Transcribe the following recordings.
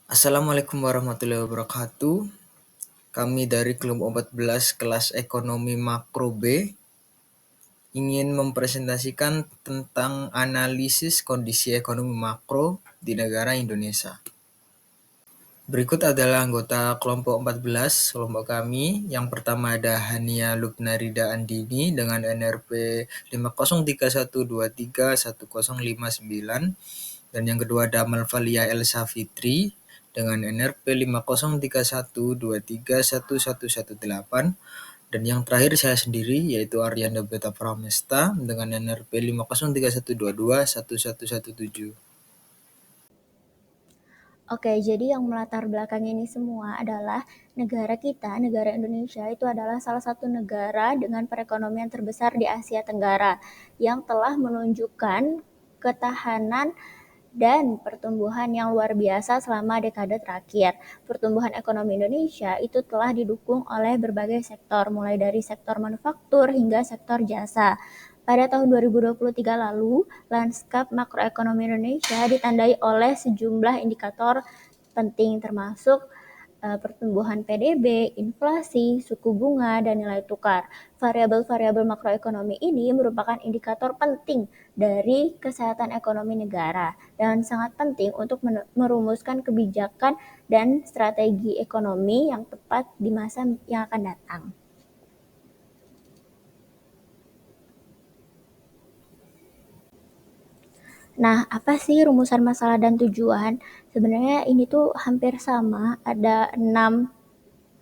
Assalamualaikum warahmatullahi wabarakatuh. Kami dari kelompok 14 kelas ekonomi makro B ingin mempresentasikan tentang analisis kondisi ekonomi makro di negara Indonesia. Berikut adalah anggota kelompok 14 kelompok kami. Yang pertama ada Hania Lubnarida Andini dengan NRP 5031231059, dan yang kedua ada Malvalia Elsa Fitri dengan NRP 5031231118, dan yang terakhir saya sendiri yaitu Aryanda Beta Pramesta dengan NRP 5031221117. Oke, jadi yang melatar belakang ini semua adalah negara kita, negara Indonesia itu adalah salah satu negara dengan perekonomian terbesar di Asia Tenggara yang telah menunjukkan ketahanan dan pertumbuhan yang luar biasa selama dekade terakhir. Pertumbuhan ekonomi Indonesia itu telah didukung oleh berbagai sektor, mulai dari sektor manufaktur hingga sektor jasa. Pada tahun 2023 lalu, lanskap makroekonomi Indonesia ditandai oleh sejumlah indikator penting termasuk pertumbuhan PDB, inflasi, suku bunga, dan nilai tukar. Variabel-variabel makroekonomi ini merupakan indikator penting dari kesehatan ekonomi negara dan sangat penting untuk merumuskan kebijakan dan strategi ekonomi yang tepat di masa yang akan datang. Nah, apa sih rumusan masalah dan tujuan? Sebenarnya ini tuh hampir sama, ada 6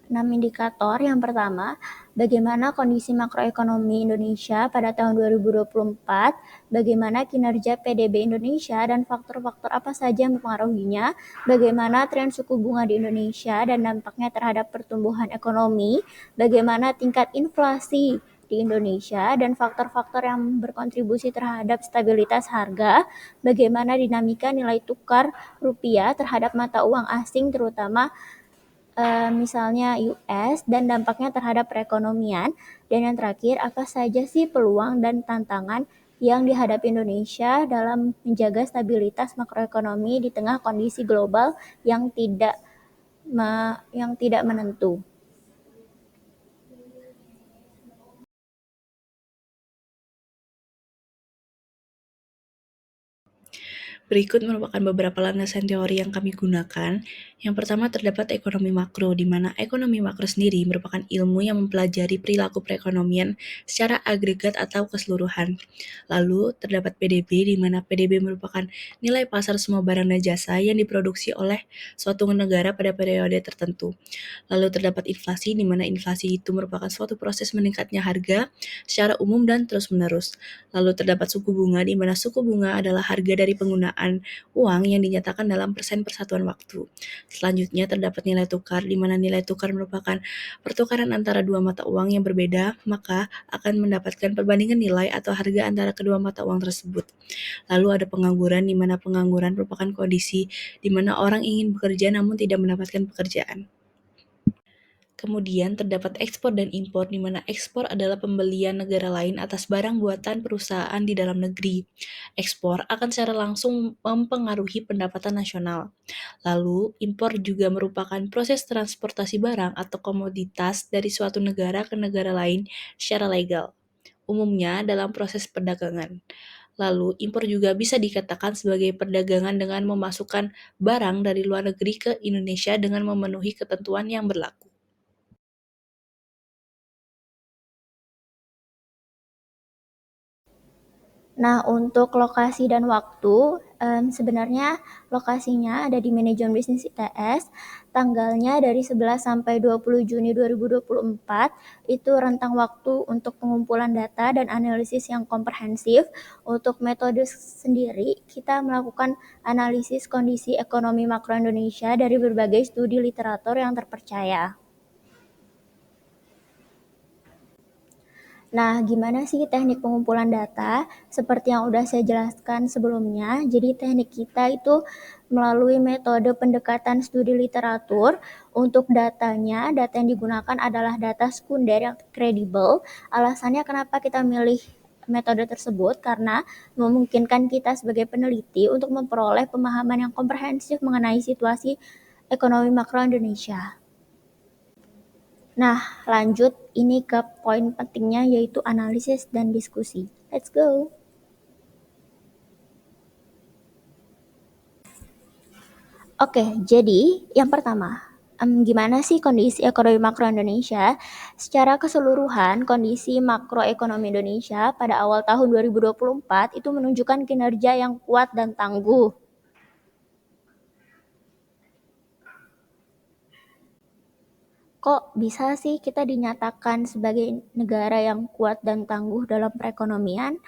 indikator. Yang pertama, bagaimana kondisi makroekonomi Indonesia pada tahun 2024, bagaimana kinerja PDB Indonesia dan faktor-faktor apa saja yang mempengaruhinya, bagaimana tren suku bunga di Indonesia dan dampaknya terhadap pertumbuhan ekonomi, bagaimana tingkat inflasi di Indonesia dan faktor-faktor yang berkontribusi terhadap stabilitas harga, bagaimana dinamika nilai tukar rupiah terhadap mata uang asing terutama misalnya US dan dampaknya terhadap perekonomian, dan yang terakhir apa saja sih peluang dan tantangan yang dihadapi Indonesia dalam menjaga stabilitas makroekonomi di tengah kondisi global yang tidak menentu. Berikut merupakan beberapa landasan teori yang kami gunakan. Yang pertama terdapat ekonomi makro, di mana ekonomi makro sendiri merupakan ilmu yang mempelajari perilaku perekonomian secara agregat atau keseluruhan. Lalu terdapat PDB, di mana PDB merupakan nilai pasar semua barang dan jasa yang diproduksi oleh suatu negara pada periode tertentu. Lalu terdapat inflasi, di mana inflasi itu merupakan suatu proses meningkatnya harga secara umum dan terus-menerus. Lalu terdapat suku bunga, di mana suku bunga adalah harga dari penggunaan uang yang dinyatakan dalam persen persatuan waktu. Selanjutnya terdapat nilai tukar, di mana nilai tukar merupakan pertukaran antara dua mata uang yang berbeda, maka akan mendapatkan perbandingan nilai atau harga antara kedua mata uang tersebut. Lalu ada pengangguran, di mana pengangguran merupakan kondisi di mana orang ingin bekerja namun tidak mendapatkan pekerjaan. Kemudian terdapat ekspor dan impor, di mana ekspor adalah pembelian negara lain atas barang buatan perusahaan di dalam negeri. Ekspor akan secara langsung mempengaruhi pendapatan nasional. Lalu, impor juga merupakan proses transportasi barang atau komoditas dari suatu negara ke negara lain secara legal, umumnya dalam proses perdagangan. Lalu, impor juga bisa dikatakan sebagai perdagangan dengan memasukkan barang dari luar negeri ke Indonesia dengan memenuhi ketentuan yang berlaku. Nah, untuk lokasi dan waktu, sebenarnya lokasinya ada di manajemen bisnis ITS, tanggalnya dari 11 sampai 20 Juni 2024, itu rentang waktu untuk pengumpulan data dan analisis yang komprehensif. Untuk metode sendiri, kita melakukan analisis kondisi ekonomi makro Indonesia dari berbagai studi literatur yang terpercaya. Nah, gimana sih teknik pengumpulan data? Seperti yang udah saya jelaskan sebelumnya, jadi teknik kita itu melalui metode pendekatan studi literatur. Untuk datanya, data yang digunakan adalah data sekunder yang kredibel. Alasannya kenapa kita milih metode tersebut? Karena memungkinkan kita sebagai peneliti untuk memperoleh pemahaman yang komprehensif mengenai situasi ekonomi makro Indonesia. Nah, lanjut ini ke poin pentingnya yaitu analisis dan diskusi. Let's go. Oke, jadi yang pertama, gimana sih kondisi ekonomi makro Indonesia? Secara keseluruhan, kondisi makroekonomi Indonesia pada awal tahun 2024 itu menunjukkan kinerja yang kuat dan tangguh. Kok bisa sih kita dinyatakan sebagai negara yang kuat dan tangguh dalam perekonomian?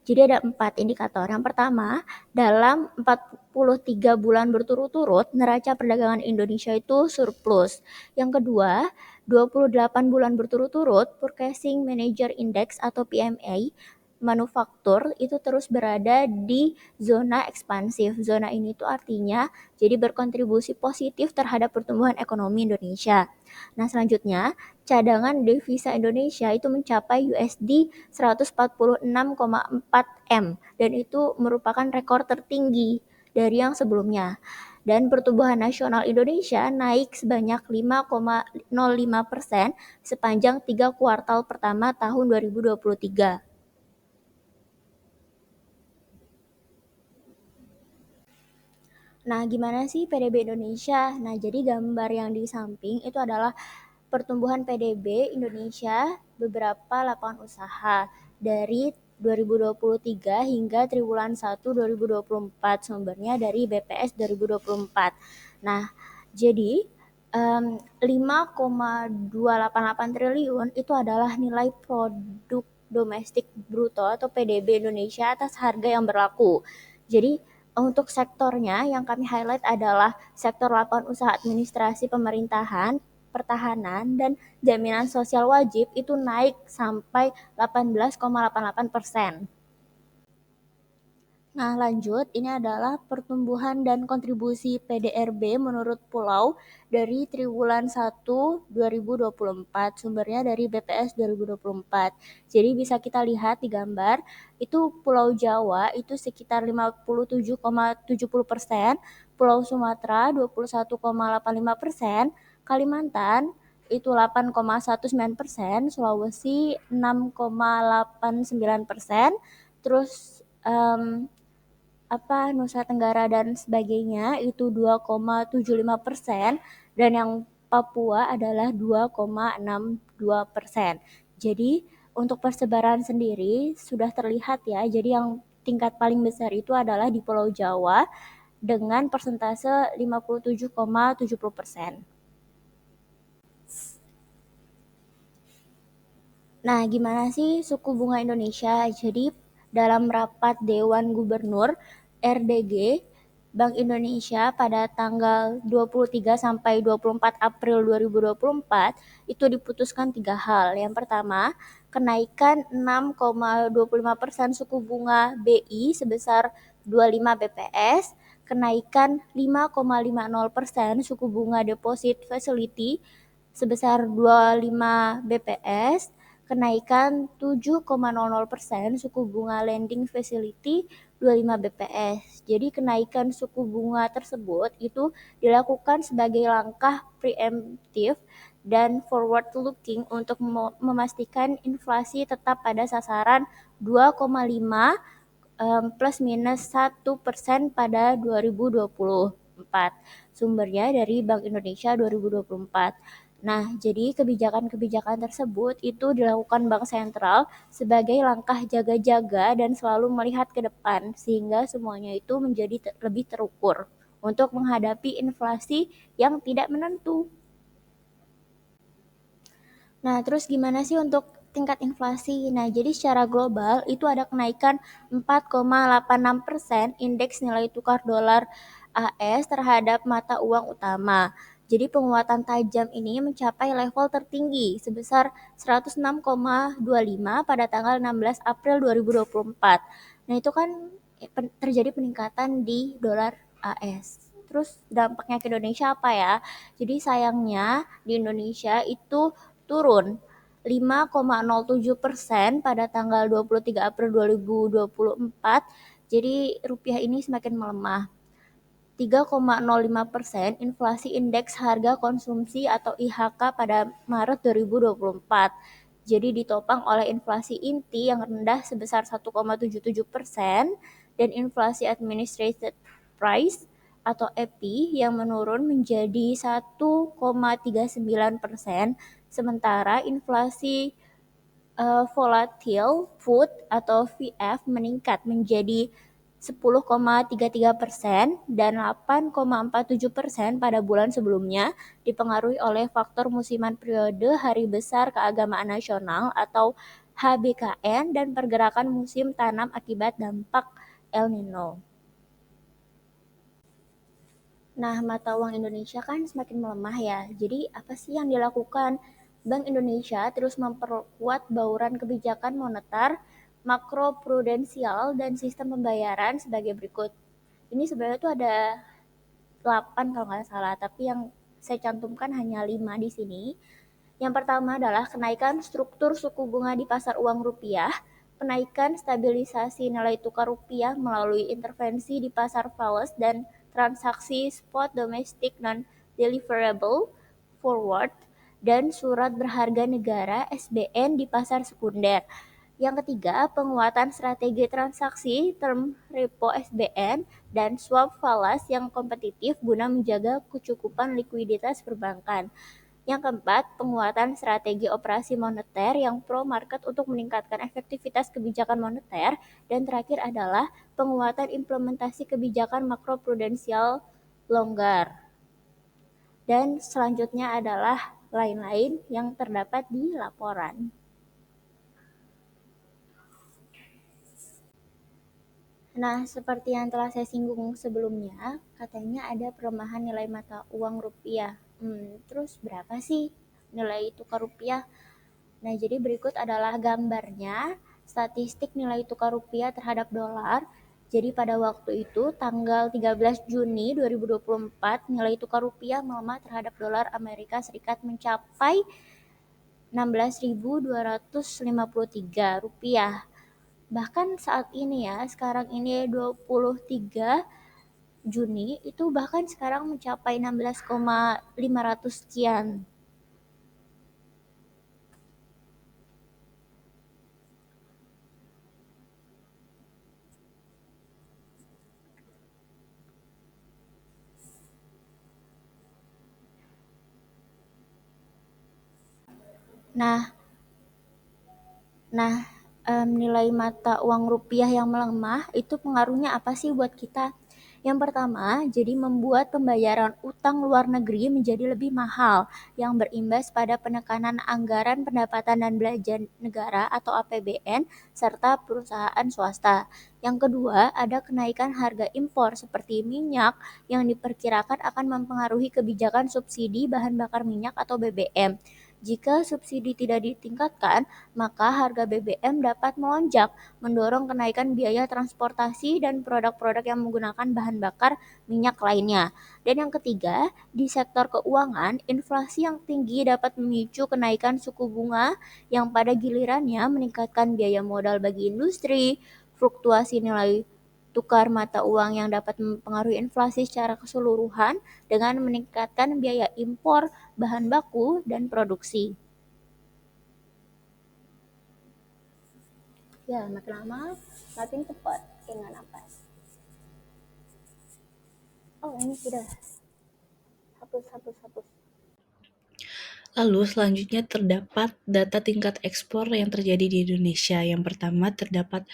Jadi ada 4 indikator. Yang pertama, dalam 43 bulan berturut-turut, neraca perdagangan Indonesia itu surplus. Yang kedua, 28 bulan berturut-turut, Purchasing Manager Index atau PMI manufaktur itu terus berada di zona ekspansif. Zona ini tuh artinya jadi berkontribusi positif terhadap pertumbuhan ekonomi Indonesia. Nah, selanjutnya cadangan devisa Indonesia itu mencapai USD 146,4 M dan itu merupakan rekor tertinggi dari yang sebelumnya. Dan pertumbuhan nasional Indonesia naik sebanyak 5,05% sepanjang 3 kuartal pertama tahun 2023. Nah, gimana sih PDB Indonesia? Nah, jadi gambar yang di samping itu adalah pertumbuhan PDB Indonesia beberapa lapangan usaha dari 2023 hingga triwulan 1 2024, sumbernya dari BPS 2024. Nah, jadi 5,288 triliun itu adalah nilai produk domestik bruto atau PDB Indonesia atas harga yang berlaku. Jadi untuk sektornya yang kami highlight adalah sektor lapangan usaha administrasi pemerintahan, pertahanan, dan jaminan sosial wajib itu naik sampai 18,88%. Nah, lanjut, ini adalah pertumbuhan dan kontribusi PDRB menurut pulau dari triwulan 1 2024, sumbernya dari BPS 2024. Jadi bisa kita lihat di gambar, itu Pulau Jawa itu sekitar 57,70%, Pulau Sumatera 21,85%, Kalimantan itu 8,19%, Sulawesi 6,89%, terus Nusa Tenggara dan sebagainya itu 2,75% dan yang Papua adalah 2,62%. Jadi untuk persebaran sendiri sudah terlihat ya. Jadi yang tingkat paling besar itu adalah di Pulau Jawa dengan persentase 57,70%. Nah, gimana sih suku bunga Indonesia? Jadi dalam rapat Dewan Gubernur RDG Bank Indonesia pada tanggal 23 sampai 24 April 2024 itu diputuskan 3 hal. Yang pertama, kenaikan 6,25% suku bunga BI sebesar 25 BPS, kenaikan 5,50% suku bunga deposit facility sebesar 25 BPS, kenaikan 7,00% suku bunga lending facility 25 BPS. Jadi kenaikan suku bunga tersebut itu dilakukan sebagai langkah preemptif dan forward looking untuk memastikan inflasi tetap pada sasaran 2,5 plus minus 1% pada 2024. Sumbernya dari Bank Indonesia 2024. Nah, jadi kebijakan-kebijakan tersebut itu dilakukan Bank Sentral sebagai langkah jaga-jaga dan selalu melihat ke depan sehingga semuanya itu menjadi lebih terukur untuk menghadapi inflasi yang tidak menentu. Nah, terus gimana sih untuk tingkat inflasi? Nah, jadi secara global itu ada kenaikan 4,86% indeks nilai tukar dolar AS terhadap mata uang utama. Jadi penguatan tajam ini mencapai level tertinggi sebesar 106,25 pada tanggal 16 April 2024. Nah, itu kan terjadi peningkatan di dolar AS. Terus dampaknya ke Indonesia apa ya? Jadi sayangnya di Indonesia itu turun 5,07% pada tanggal 23 April 2024. Jadi rupiah ini semakin melemah. 3,05% inflasi indeks harga konsumsi atau IHK pada Maret 2024. Jadi ditopang oleh inflasi inti yang rendah sebesar 1,77% dan inflasi administrated price atau EPI yang menurun menjadi 1,39%, sementara inflasi volatile food atau VF meningkat menjadi 10,33% dan 8,47% pada bulan sebelumnya, dipengaruhi oleh faktor musiman periode Hari Besar Keagamaan Nasional atau HBKN dan pergerakan musim tanam akibat dampak El Nino. Nah, mata uang Indonesia kan semakin melemah ya. Jadi apa sih yang dilakukan? Bank Indonesia terus memperkuat bauran kebijakan moneter, makroprudensial, dan sistem pembayaran sebagai berikut. Ini sebenarnya tuh ada 8 kalau nggak salah, tapi yang saya cantumkan hanya 5 di sini. Yang pertama adalah kenaikan struktur suku bunga di pasar uang rupiah, penaikan stabilisasi nilai tukar rupiah melalui intervensi di pasar falas dan transaksi spot domestik non-deliverable forward, dan surat berharga negara (SBN) di pasar sekunder. Yang ketiga, penguatan strategi transaksi term repo SBN dan swap falas yang kompetitif guna menjaga kecukupan likuiditas perbankan. Yang keempat, penguatan strategi operasi moneter yang pro-market untuk meningkatkan efektivitas kebijakan moneter. Dan terakhir adalah penguatan implementasi kebijakan makroprudensial longgar. Dan selanjutnya adalah lain-lain yang terdapat di laporan. Nah, seperti yang telah saya singgung sebelumnya, katanya ada pelemahan nilai mata uang rupiah. Terus berapa sih nilai tukar rupiah? Nah, jadi berikut adalah gambarnya statistik nilai tukar rupiah terhadap dolar. Jadi pada waktu itu tanggal 13 Juni 2024 nilai tukar rupiah melemah terhadap dolar Amerika Serikat mencapai 16.253 rupiah. Bahkan saat ini ya, sekarang ini 23 Juni itu bahkan sekarang mencapai 16,500 sekian. Nah, nilai mata uang rupiah yang melemah itu pengaruhnya apa sih buat kita? Yang pertama, jadi membuat pembayaran utang luar negeri menjadi lebih mahal, yang berimbas pada penekanan anggaran pendapatan dan belanja negara atau APBN serta perusahaan swasta. Yang kedua, ada kenaikan harga impor seperti minyak yang diperkirakan akan mempengaruhi kebijakan subsidi bahan bakar minyak atau BBM. Jika subsidi tidak ditingkatkan, maka harga BBM dapat melonjak, mendorong kenaikan biaya transportasi dan produk-produk yang menggunakan bahan bakar minyak lainnya. Dan yang ketiga, di sektor keuangan, inflasi yang tinggi dapat memicu kenaikan suku bunga yang pada gilirannya meningkatkan biaya modal bagi industri, fluktuasi nilai tukar mata uang yang dapat mempengaruhi inflasi secara keseluruhan dengan meningkatkan biaya impor bahan baku dan produksi. Ya, makin lama makin cepat dengan napas. Oh, ini sudah. Hapus. Lalu selanjutnya terdapat data tingkat ekspor yang terjadi di Indonesia. Yang pertama terdapat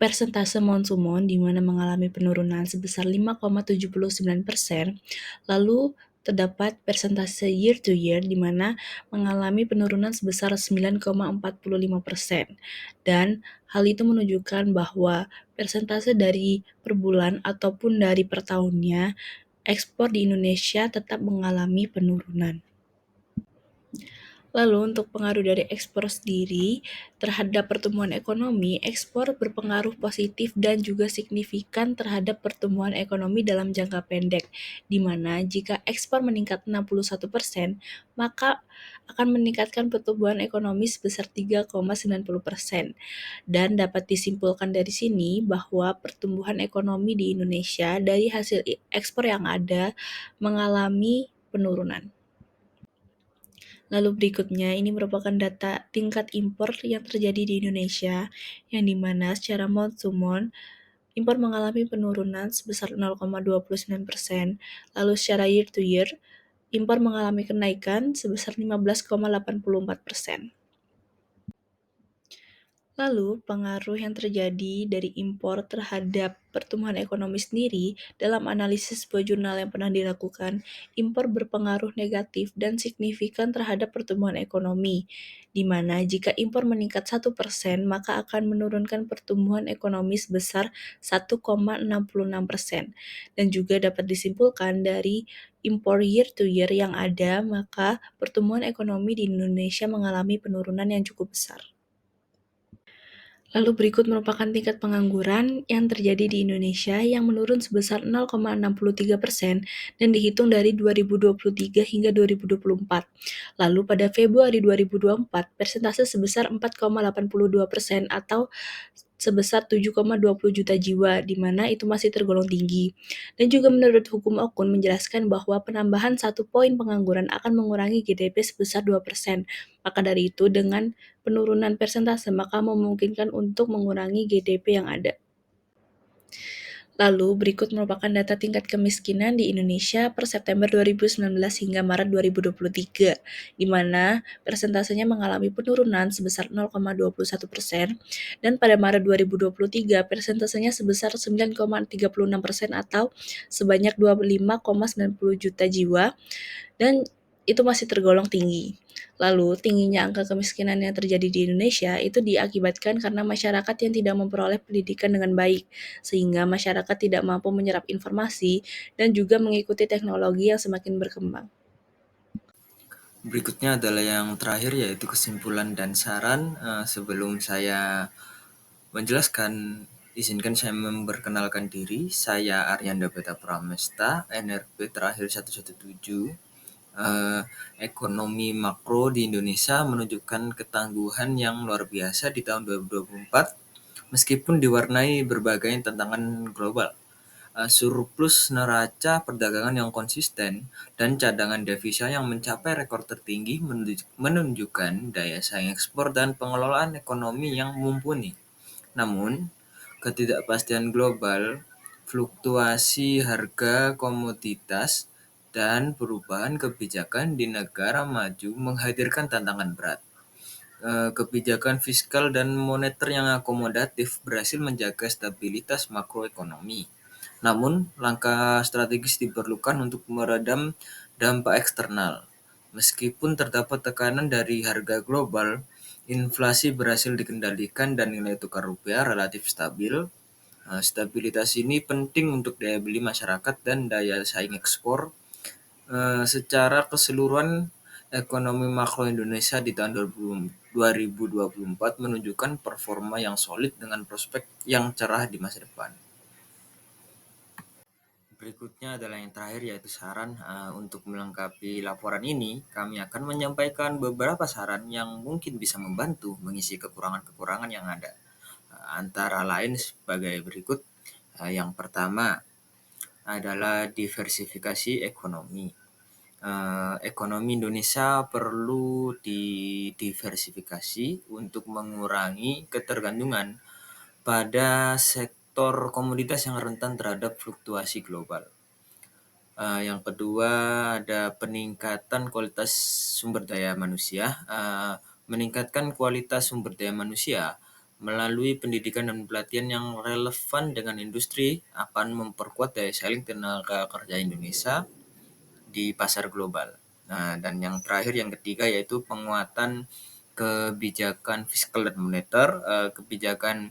persentase monsumon di mana mengalami penurunan sebesar 5,79%. Lalu terdapat persentase year to year di mana mengalami penurunan sebesar 9,45%. Dan hal itu menunjukkan bahwa persentase dari per bulan ataupun dari per tahunnya ekspor di Indonesia tetap mengalami penurunan. Lalu untuk pengaruh dari ekspor sendiri terhadap pertumbuhan ekonomi, ekspor berpengaruh positif dan juga signifikan terhadap pertumbuhan ekonomi dalam jangka pendek, di mana jika ekspor meningkat 61%, maka akan meningkatkan pertumbuhan ekonomi sebesar 3,90%. Dan dapat disimpulkan dari sini bahwa pertumbuhan ekonomi di Indonesia dari hasil ekspor yang ada mengalami penurunan. Lalu berikutnya, ini merupakan data tingkat impor yang terjadi di Indonesia, yang dimana secara month to month, impor mengalami penurunan sebesar 0,29%, lalu secara year to year, impor mengalami kenaikan sebesar 15,84%. Lalu, pengaruh yang terjadi dari impor terhadap pertumbuhan ekonomi sendiri, dalam analisis sebuah jurnal yang pernah dilakukan, impor berpengaruh negatif dan signifikan terhadap pertumbuhan ekonomi, di mana jika impor meningkat 1%, maka akan menurunkan pertumbuhan ekonomi sebesar 1,66%. Dan juga dapat disimpulkan dari impor year to year yang ada, maka pertumbuhan ekonomi di Indonesia mengalami penurunan yang cukup besar. Lalu berikut merupakan tingkat pengangguran yang terjadi di Indonesia yang menurun sebesar 0,63% dan dihitung dari 2023 hingga 2024. Lalu pada Februari 2024, persentase sebesar 4,82% atau sebesar 7,20 juta jiwa, di mana itu masih tergolong tinggi. Dan juga menurut Hukum Okun menjelaskan bahwa penambahan 1 poin pengangguran akan mengurangi GDP sebesar 2%. Maka dari itu, dengan penurunan persentase maka memungkinkan untuk mengurangi GDP yang ada. Lalu, berikut merupakan data tingkat kemiskinan di Indonesia per September 2019 hingga Maret 2023, di mana persentasenya mengalami penurunan sebesar 0,21%, dan pada Maret 2023 persentasenya sebesar 9,36% atau sebanyak 25,90 juta jiwa, dan itu masih tergolong tinggi. Lalu, tingginya angka kemiskinan yang terjadi di Indonesia itu diakibatkan karena masyarakat yang tidak memperoleh pendidikan dengan baik, sehingga masyarakat tidak mampu menyerap informasi dan juga mengikuti teknologi yang semakin berkembang. Berikutnya adalah yang terakhir, yaitu kesimpulan dan saran. Sebelum saya menjelaskan, izinkan saya memperkenalkan diri. Saya Aryanda Beta Pramesta, NRP terakhir 117. Ekonomi makro di Indonesia menunjukkan ketangguhan yang luar biasa di tahun 2024, meskipun diwarnai berbagai tantangan global. Surplus neraca perdagangan yang konsisten dan cadangan devisa yang mencapai rekor tertinggi menunjukkan daya saing ekspor dan pengelolaan ekonomi yang mumpuni. Namun, ketidakpastian global, fluktuasi harga komoditas, dan perubahan kebijakan di negara maju menghadirkan tantangan berat. Kebijakan fiskal dan moneter yang akomodatif berhasil menjaga stabilitas makroekonomi. Namun, langkah strategis diperlukan untuk meredam dampak eksternal. Meskipun terdapat tekanan dari harga global, inflasi berhasil dikendalikan dan nilai tukar rupiah relatif stabil. Stabilitas ini penting untuk daya beli masyarakat dan daya saing ekspor. Secara keseluruhan, ekonomi makro Indonesia di tahun 2024 menunjukkan performa yang solid dengan prospek yang cerah di masa depan. Berikutnya adalah yang terakhir, yaitu saran. Untuk melengkapi laporan ini, kami akan menyampaikan beberapa saran yang mungkin bisa membantu mengisi kekurangan-kekurangan yang ada. Antara lain sebagai berikut. Yang pertama adalah diversifikasi ekonomi. Ekonomi Indonesia perlu didiversifikasi untuk mengurangi ketergantungan pada sektor komoditas yang rentan terhadap fluktuasi global. Yang kedua ada peningkatan kualitas sumber daya manusia. Meningkatkan kualitas sumber daya manusia melalui pendidikan dan pelatihan yang relevan dengan industri akan memperkuat daya saing tenaga kerja Indonesia di pasar global. Dan yang terakhir, yang ketiga, yaitu penguatan kebijakan fiskal dan moneter. Kebijakan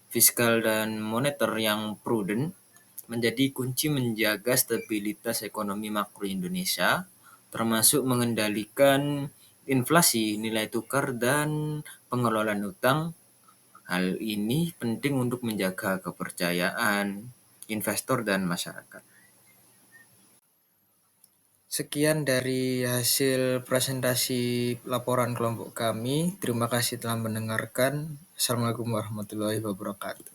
fiskal dan moneter yang prudent menjadi kunci menjaga stabilitas ekonomi makro Indonesia, termasuk mengendalikan inflasi, nilai tukar, dan pengelolaan utang. Hal ini penting untuk menjaga kepercayaan investor dan masyarakat. Sekian dari hasil presentasi laporan kelompok kami. Terima kasih telah mendengarkan. Assalamualaikum warahmatullahi wabarakatuh.